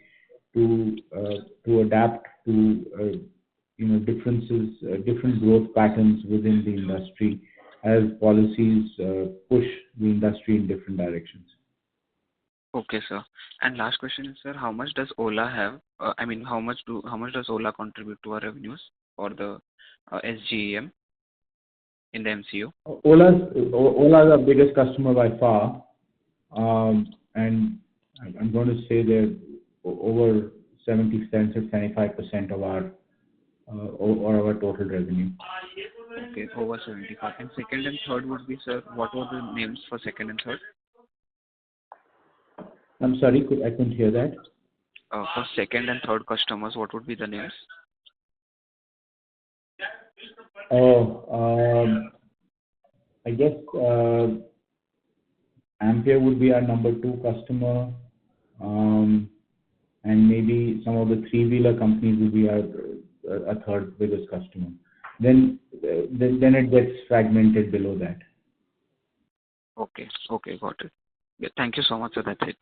to adapt to different growth patterns within the industry as policies push the industry in different directions. Okay, sir. And last question is, sir, how much does Ola have? How much does Ola contribute to our revenues for the SGEM in the MCU? Ola is our biggest customer by far, and I'm going to say they're over 70% or 75% of our total revenue. Okay, over 75. And second and third would be, sir, what were the names for second and third? I'm sorry, I couldn't hear that. For second and third customers, what would be the names? I guess Ampere would be our number 2 customer, and maybe some of the three-wheeler companies would be our third biggest customer. Then it gets fragmented below that. Okay, got it. Yeah, thank you so much, sir. That's it.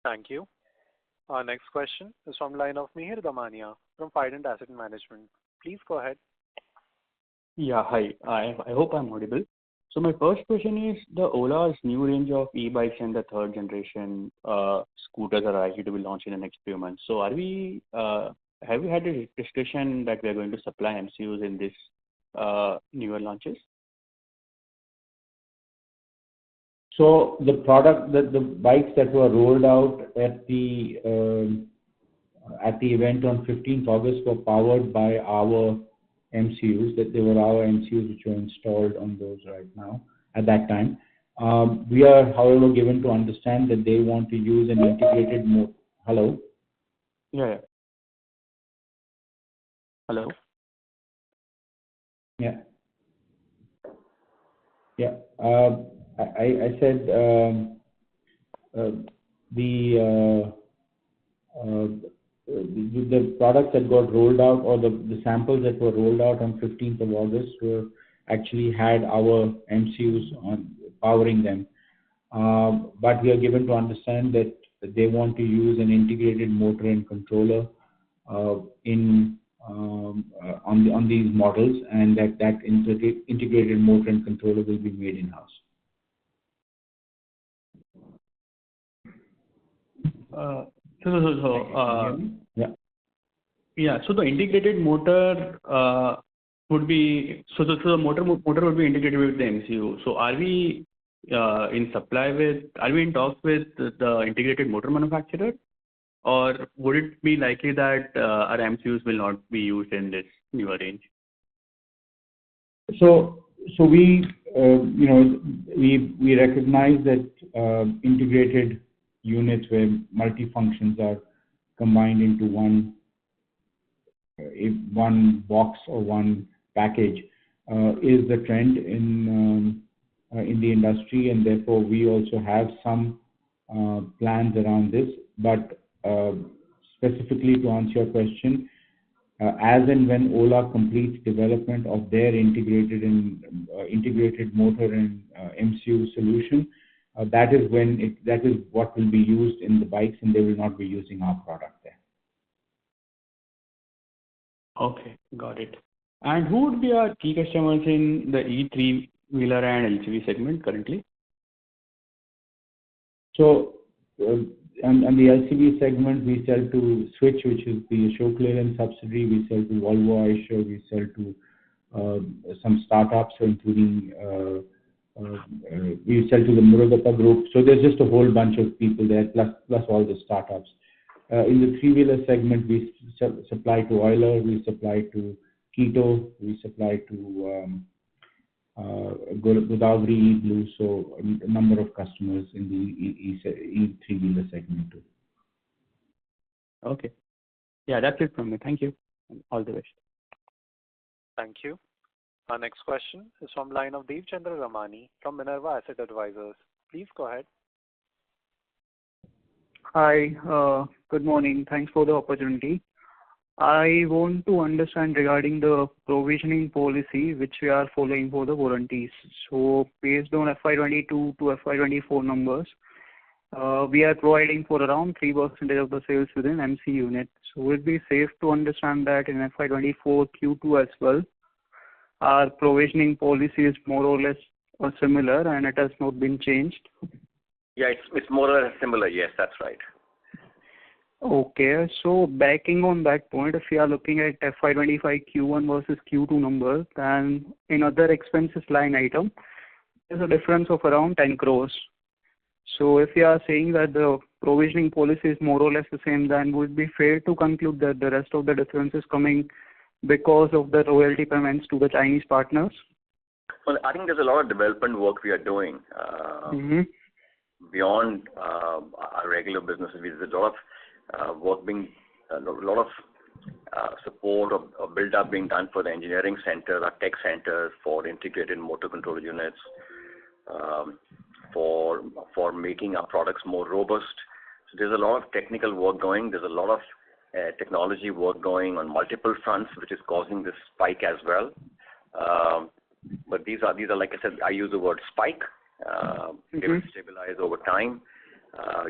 Thank you. Our next question is from line of Mihir Damania from Fident Asset Management. Please go ahead. Yeah, hi. I hope I'm audible. So my first question is, the Ola's new range of e-bikes and the third generation scooters are likely to be launched in the next few months. So have we had a discussion that we are going to supply MCUs in this newer launches? So the bikes that were rolled out at the event on 15th August were powered by our MCUs. That they were our MCUs which were installed on those right now at that time. We are, however, given to understand that they want to use an integrated mode. Hello? Yeah. Hello? Yeah. I said the products that got rolled out, or the samples that were rolled out on 15th of August were actually had our MCUs on powering them. But we are given to understand that they want to use an integrated motor and controller on these models, and that integrated motor and controller will be made in-house. So the integrated motor would be the motor would be integrated with the MCU. So are we in talks with the integrated motor manufacturer, or would it be likely that our MCUs will not be used in this newer range? So we we recognize that integrated units where multi-functions are combined into one box or one package is the trend in the industry, and therefore we also have some plans around this. But specifically to answer your question, as and when Ola completes development of their integrated motor and MCU solution, that is what will be used in the bikes, and they will not be using our product there. Okay, got it. And who would be our key customers in the E3-wheeler and LCV segment currently? So on the LCV segment, we sell to Switch, which is the Ashok Leyland subsidiary. We sell to Volvo Eicher. We sell to some startups, including we sell to the Murugappa Group. So there's just a whole bunch of people there, plus all the startups. In the three-wheeler segment, we supply to Euler, we supply to Keto, we supply to Godavari, E-Blue, so a number of customers in the E3-wheeler segment too. Okay. Yeah, that's it from me. Thank you. All the best. Thank you. Our next question is from line of Devchandra Ramani from Minerva Asset Advisors. Please go ahead. Hi, good morning. Thanks for the opportunity. I want to understand regarding the provisioning policy which we are following for the warranties. So based on FY22 to FY24 numbers, we are providing for around 3% of the sales within MC unit. So would it be safe to understand that in FY24 Q2 as well, our provisioning policy is more or less similar and it has not been changed? Yeah, it's more or less similar. Yes, that's right. Okay, so backing on that point, if we are looking at FY25 Q1 versus Q2 numbers, then in other expenses line item, there's a difference of around 10 crores. So if we are saying that the provisioning policy is more or less the same, then would it be fair to conclude that the rest of the difference is coming because of the royalty payments to the Chinese partners? Well, I think there's a lot of development work we are doing beyond our regular businesses. There's a lot of work being, a lot of support or build-up being done for the engineering center, our tech centers, for integrated motor control units, for making our products more robust. So there's a lot of technical work going. There's a lot of technology work going on multiple fronts, which is causing this spike as well. But these are like I said, I use the word spike. They will stabilize over time.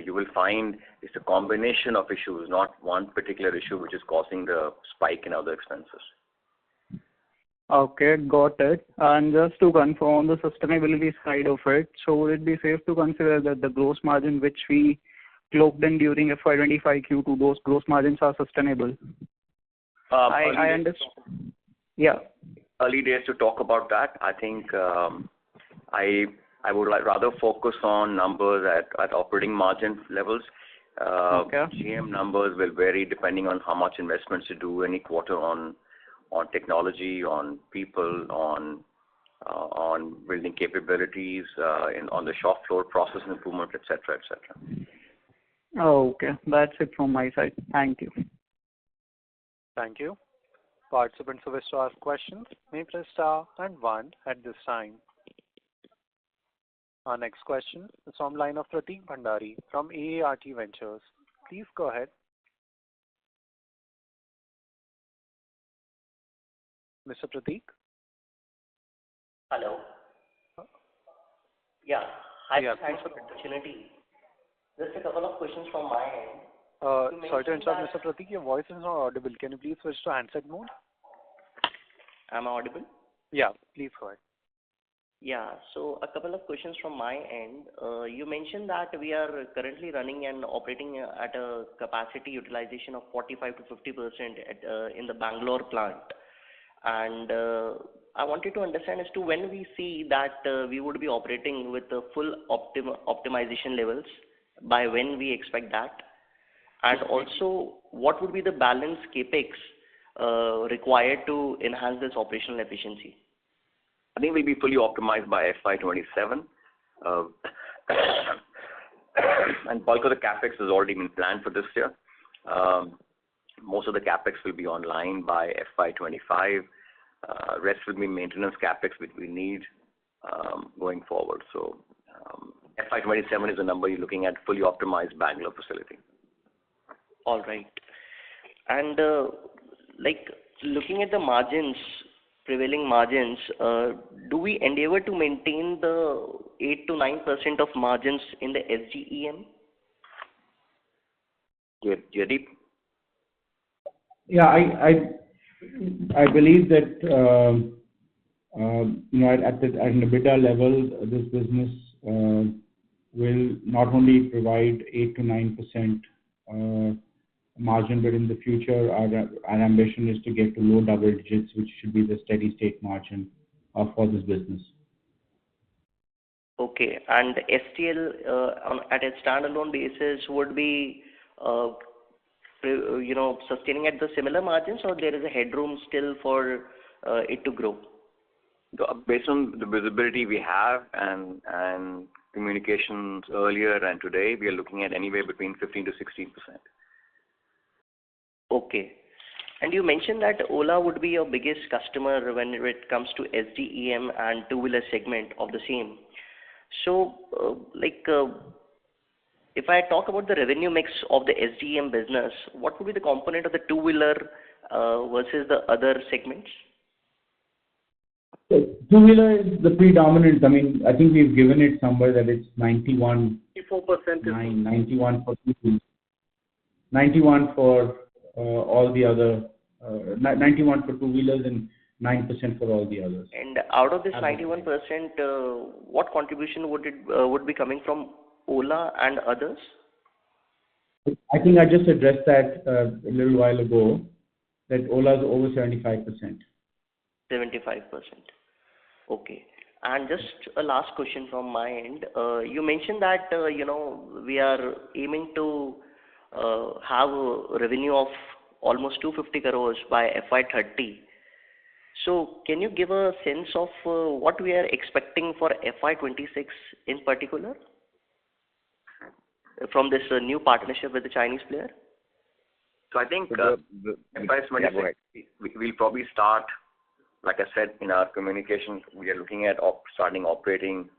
You will find it's a combination of issues, not one particular issue which is causing the spike in other expenses. Okay, got it. And just to confirm on the sustainability side of it, so would it be safe to consider that the gross margin which we clocked in during FY25 Q2, those gross margins are sustainable? I understand. Yeah. Early days to talk about that. I think I would rather focus on numbers at operating margin levels. GM numbers will vary depending on how much investments you do any quarter on technology, on people, on building capabilities, on the shop floor process improvement, etc., etc. Oh, okay. That's it from my side. Thank you. Thank you. Participants who wish to ask questions may press star and 1 at this time. Our next question is from line of Prateek Bhandari from AART Ventures. Please go ahead. Mr. Prateek? Hello. Yeah. Hi, Yeah, thanks for the opportunity. Just a couple of questions from my end. Sorry to interrupt, Mr. Prateek. Your voice is not audible. Can you please switch to handset mode? Am I audible? Yeah, please go ahead. Yeah. So a couple of questions from my end. You mentioned that we are currently running and operating at a capacity utilization of 45 to 50% in the Bangalore plant. And I wanted to understand as to when we see that we would be operating with the full optimization levels, by when we expect that, and also what would be the balance capex required to enhance this operational efficiency? I think we'll be fully optimized by FY27. And bulk of the capex has already been planned for this year. Most of the capex will be online by FY25. Rest will be maintenance capex which we need going forward. So FY27 is the number you're looking at, fully optimized Bangalore facility. All right. And like looking at the margins, prevailing margins, do we endeavor to maintain the 8 to 9% of margins in the SGEM? Jaideep? Yeah, I believe that at an EBITDA level, this business will not only provide 8 to 9% margin, but in the future, our ambition is to get to low double digits, which should be the steady state margin for this business. Okay, and STL at a standalone basis would be sustaining at the similar margins, or there is a headroom still for it to grow? Based on the visibility we have and communications earlier and today, we are looking at anywhere between 15 to 16%. Okay. And you mentioned that Ola would be your biggest customer when it comes to SGEM and two-wheeler segment of the same. So, if I talk about the revenue mix of the SGEM business, what would be the component of the two-wheeler versus the other segments? So two-wheeler is the predominant. I mean, I think we've given it somewhere that it's 91. 94%. 91 for two-wheelers. 91 for all the other. 91 for two-wheelers and 9% for all the others. And out of this 91%, what contribution would be coming from Ola and others? I think I just addressed that a little while ago, that Ola is over 75%. 75%. Okay. And just a last question from my end. You mentioned that, we are aiming to have a revenue of almost 250 crores by FY30. So can you give a sense of what we are expecting for FY26 in particular from this new partnership with the Chinese player? So I think FY26, we'll probably start, like I said in our communication, we are looking at starting operating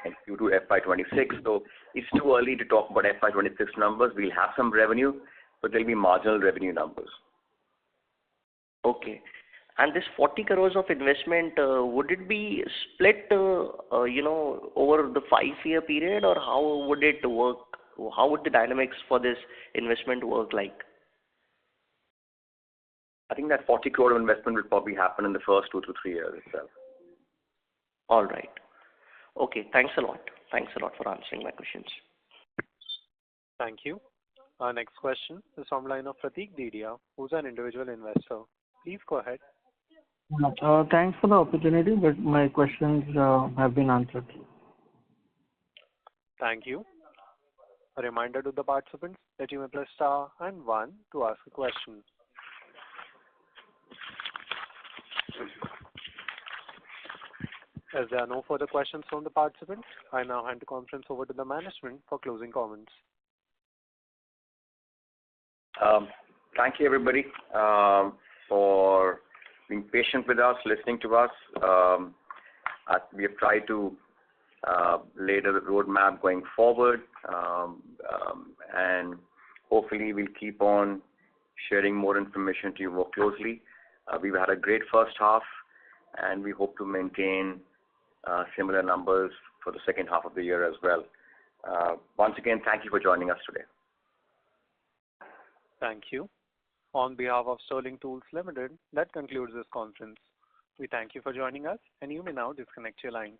in Q2 FY26. So it's too early to talk about FY26 numbers. We'll have some revenue, but there'll be marginal revenue numbers. Okay. And this 40 crores of investment, would it be split, over the 5-year period, or how would it work? How would the dynamics for this investment work like? I think that 40 crore investment will probably happen in the first 2 to 3 years itself. All right. Okay. Thanks a lot. Thanks a lot for answering my questions. Thank you. Our next question is from line of Prateek Didia, who's an individual investor. Please go ahead. Thanks for the opportunity, but my questions have been answered. Thank you. A reminder to the participants that you may press star and 1 to ask a question. As there are no further questions from the participants, I now hand the conference over to the management for closing comments. Thank you, everybody, for being patient with us, listening to us. We have tried to laid a roadmap going forward, and hopefully we'll keep on sharing more information to you more closely. We've had a great first half, and we hope to maintain similar numbers for the second half of the year as well. Once again, thank you for joining us today. Thank you. On behalf of Sterling Tools Limited, that concludes this conference. We thank you for joining us, and you may now disconnect your lines.